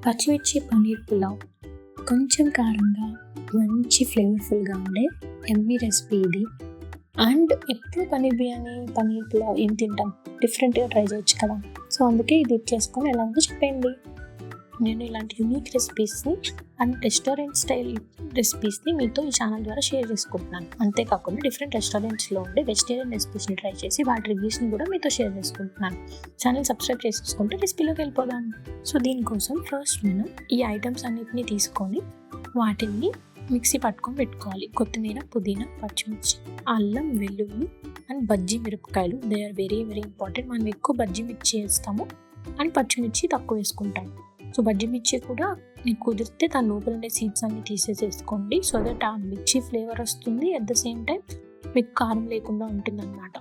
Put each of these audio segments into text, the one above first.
పచ్చిమిర్చి పన్నీర్ పులావ్ కొంచెం కారంగా మంచి ఫ్లేవర్ఫుల్గా ఉండే ఎమ్మీ రెసిపీ ఇది. అండ్ ఎప్పుడు పన్నీర్ బిర్యానీ పన్నీర్ పులావ్ ఏం తింటాం, డిఫరెంట్గా ట్రై చేయొచ్చు కదా. సో అందుకే ఇది చేసుకొని ఎలా ఉందో చెప్పండి. నేను ఇలాంటి యూనిక్ రెసిపీస్ని అండ్ రెస్టారెంట్ స్టైల్ రెసిపీస్ని మీతో ఈ ఛానల్ ద్వారా షేర్ చేసుకుంటున్నాను. అంతేకాకుండా డిఫరెంట్ రెస్టారెంట్స్లో ఉండే వెజిటేరియన్ రెసిపీస్ని ట్రై చేసి వాటి రివ్యూస్ని కూడా మీతో షేర్ చేసుకుంటున్నాను. ఛానల్ సబ్స్క్రైబ్ చేసుకుంటే రెసిపీలోకి వెళ్ళిపోదాం. సో దీనికోసం ఫస్ట్ మనం ఈ ఐటమ్స్ అన్నిటిని తీసుకొని వాటిని మిక్సీ పట్టుకొని పెట్టుకోవాలి. కొత్తిమీర, పుదీనా, పచ్చిమిర్చి, అల్లం, వెల్లుల్లి అండ్ బజ్జీ మిరపకాయలు. They are very very important. మనం ఎక్కువ బజ్జీ మిర్చి వేస్తాము అండ్ పచ్చిమిర్చి తక్కువ వేసుకుంటాము. సో బజ్జీ మిర్చి కూడా మీకు కుదిరితే దాని లోపల ఉండే సీడ్స్ అన్ని తీసేసుకోండి. సో దట్ ఆ మిర్చి ఫ్లేవర్ వస్తుంది, అట్ ద సేమ్ టైం మీకు కారం లేకుండా ఉంటుంది అన్నమాట.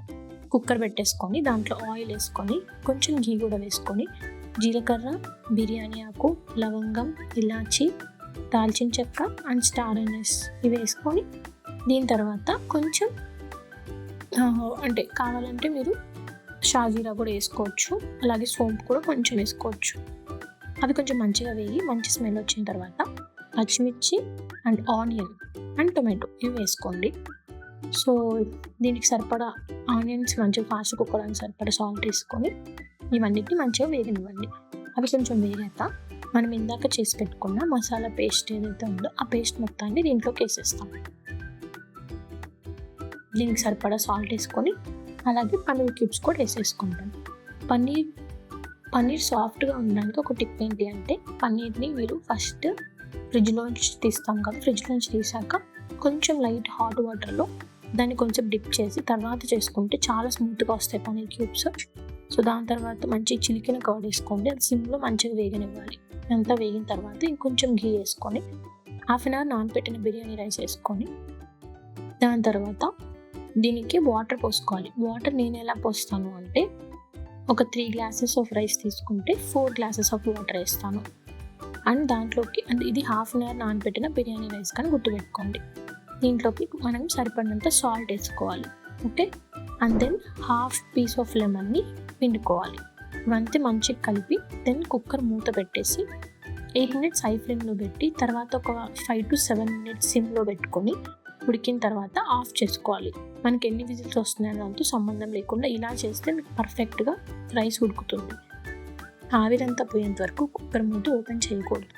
కుక్కర్ పెట్టేసుకొని దాంట్లో ఆయిల్ వేసుకొని కొంచెం ఘీ కూడా వేసుకొని జీలకర్ర, బిర్యానీ ఆకు, లవంగం, ఇలాచి, దాల్చిన చెక్క అండ్ స్టార్ అనీస్ ఇవి వేసుకొని దీని తర్వాత కొంచెం అంటే కావాలంటే మీరు షాజీరా కూడా వేసుకోవచ్చు, అలాగే సోంపు కూడా కొంచెం వేసుకోవచ్చు. అవి కొంచెం మంచిగా వేగి మంచి స్మెల్ వచ్చిన తర్వాత పచ్చిమిర్చి అండ్ ఆనియన్ అండ్ టొమాటో ఇవి వేసుకోండి. సో దీనికి సరిపడా ఆనియన్స్ మంచిగా ఫాస్ట్ కుక్కడానికి సరిపడా సాల్ట్ వేసుకొని ఇవన్నిటిని మంచిగా వేగనివ్వండి. అవి కొంచెం వేగాక మనం ఇందాక చేసి పెట్టుకున్న మసాలా పేస్ట్ ఏదైతే ఉందో ఆ పేస్ట్ మొత్తాన్ని దీంట్లోకి వేసేస్తాం. దీనికి సరిపడా సాల్ట్ వేసుకొని అలాగే పన్నీర్ క్యూబ్స్ కూడా వేసేసుకుంటాం. పన్నీర్ సాఫ్ట్గా ఉండడానికి ఒక టిప్ ఏంటి అంటే, పన్నీర్ని మీరు ఫస్ట్ ఫ్రిడ్జ్లోంచి తీస్తాం కదా, ఫ్రిడ్జ్లోంచి తీసాక కొంచెం లైట్ హాట్ వాటర్లో దాన్ని కొంచెం డిప్ చేసి తర్వాత చేసుకుంటే చాలా స్మూత్గా వస్తాయి పన్నీర్ క్యూబ్స్. సో దాని తర్వాత మంచి చిలికిన కర్డ్ వేసుకోండి. అది సిమ్లో మంచిగా వేగనివ్వాలి. అంతా వేగిన తర్వాత ఇంకొంచెం ఘీ వేసుకొని హాఫ్ అన్ అవర్ నానబెట్టిన బిర్యానీ రైస్ వేసుకొని దాని తర్వాత దీనికి వాటర్ పోసుకోవాలి. వాటర్ నేను ఎలా పోస్తాను అంటే, ఒక 3 glasses ఆఫ్ రైస్ తీసుకుంటే 4 glasses ఆఫ్ వాటర్ వేస్తాను. అండ్ దాంట్లోకి అండ్ ఇది హాఫ్ అన్ అవర్ నానబెట్టిన బిర్యానీ రైస్ కానీ గుర్తుపెట్టుకోండి. దీంట్లోకి మనం సరిపడినంత సాల్ట్ వేసుకోవాలి. Okay, and then half piece of లెమన్ని పిండుకోవాలి. ఇవంతా మంచిగా కలిపి దెన్ కుక్కర్ మూత పెట్టేసి 8 minutes హై ఫ్లేమ్లో పెట్టి తర్వాత ఒక 5 to 7 minutes సిమ్లో పెట్టుకొని ఉడికిన తర్వాత ఆఫ్ చేసుకోవాలి. మనకి ఎన్ని విజిల్స్ వస్తున్నాయో దాంతో సంబంధం లేకుండా ఇలా చేస్తే మీకు పర్ఫెక్ట్గా రైస్ ఉడుకుతుంది. ఆవిరంతా పోయేంత వరకు కుక్కర్ మూత ఓపెన్ చేయకూడదు.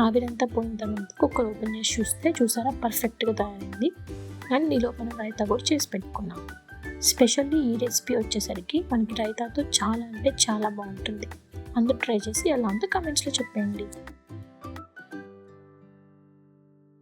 ఆవిరంతా పోయిన తర్వాత కుక్కర్ ఓపెన్ చేసి చూసారా పర్ఫెక్ట్గా తయారైంది. అండ్ ఈ లోపల రైతా కూడా చేసి పెట్టుకున్నాం. స్పెషల్లీ ఈ రెసిపీ వచ్చేసరికి మనకి రైతాతో చాలా అంటే చాలా బాగుంటుంది. అందరూ ట్రై చేసి ఎలా ఉందో కమెంట్స్లో చెప్పండి.